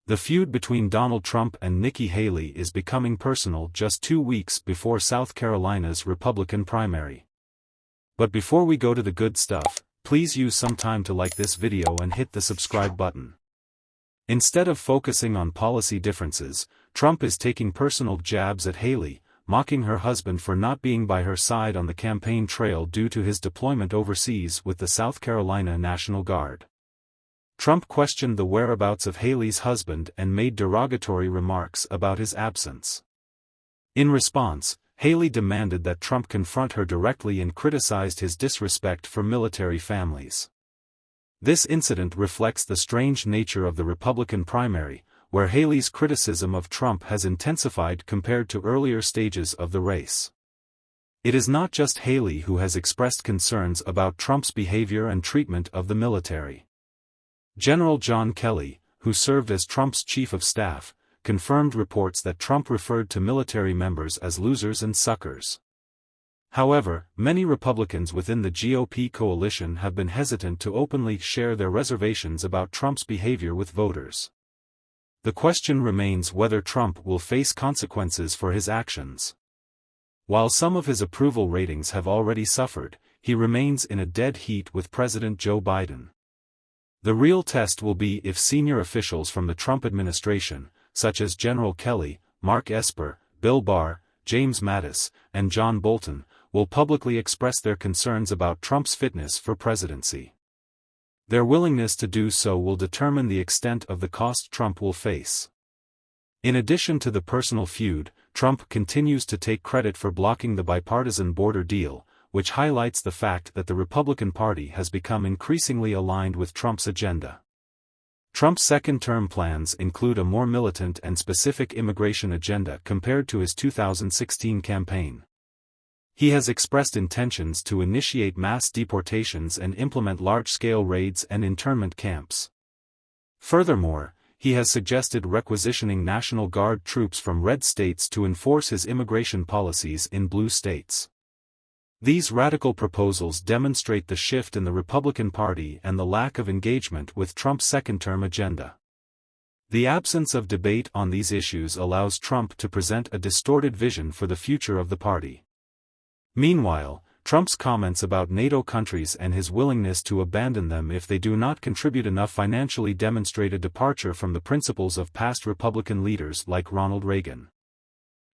The feud between Donald Trump and Nikki Haley is becoming personal just 2 weeks before South Carolina's Republican primary. But before we go to the good stuff, please use some time to like this video and hit the subscribe button. Instead of focusing on policy differences, Trump is taking personal jabs at Haley, mocking her husband for not being by her side on the campaign trail due to his deployment overseas with the South Carolina National Guard. Trump questioned the whereabouts of Haley's husband and made derogatory remarks about his absence. In response, Haley demanded that Trump confront her directly and criticized his disrespect for military families. This incident reflects the strange nature of the Republican primary, where Haley's criticism of Trump has intensified compared to earlier stages of the race. It is not just Haley who has expressed concerns about Trump's behavior and treatment of the military. General John Kelly, who served as Trump's chief of staff, confirmed reports that Trump referred to military members as losers and suckers. However, many Republicans within the GOP coalition have been hesitant to openly share their reservations about Trump's behavior with voters. The question remains whether Trump will face consequences for his actions. While some of his approval ratings have already suffered, he remains in a dead heat with President Joe Biden. The real test will be if senior officials from the Trump administration, such as General Kelly, Mark Esper, Bill Barr, James Mattis, and John Bolton, will publicly express their concerns about Trump's fitness for presidency. Their willingness to do so will determine the extent of the cost Trump will face. In addition to the personal feud, Trump continues to take credit for blocking the bipartisan border deal, which highlights the fact that the Republican Party has become increasingly aligned with Trump's agenda. Trump's second-term plans include a more militant and specific immigration agenda compared to his 2016 campaign. He has expressed intentions to initiate mass deportations and implement large-scale raids and internment camps. Furthermore, he has suggested requisitioning National Guard troops from red states to enforce his immigration policies in blue states. These radical proposals demonstrate the shift in the Republican Party and the lack of engagement with Trump's second-term agenda. The absence of debate on these issues allows Trump to present a distorted vision for the future of the party. Meanwhile, Trump's comments about NATO countries and his willingness to abandon them if they do not contribute enough financially demonstrate a departure from the principles of past Republican leaders like Ronald Reagan.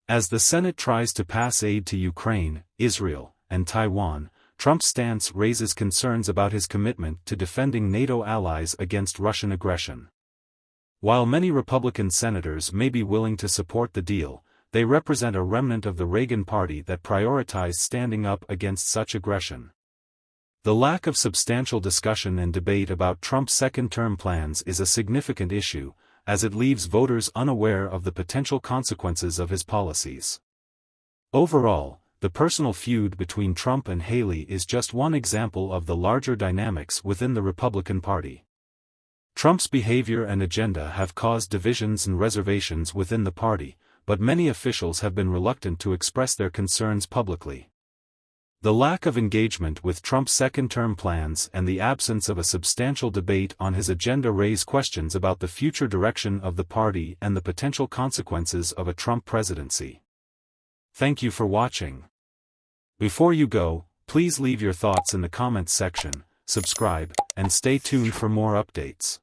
As the Senate tries to pass aid to Ukraine, Israel, and Taiwan, Trump's stance raises concerns about his commitment to defending NATO allies against Russian aggression. While many Republican senators may be willing to support the deal, they represent a remnant of the Reagan Party that prioritized standing up against such aggression. The lack of substantial discussion and debate about Trump's second-term plans is a significant issue, as it leaves voters unaware of the potential consequences of his policies. Overall, the personal feud between Trump and Haley is just one example of the larger dynamics within the Republican Party. Trump's behavior and agenda have caused divisions and reservations within the party, but many officials have been reluctant to express their concerns publicly. The lack of engagement with Trump's second-term plans and the absence of a substantial debate on his agenda raise questions about the future direction of the party and the potential consequences of a Trump presidency. Thank you for watching. Before you go, please leave your thoughts in the comments section, subscribe, and stay tuned for more updates.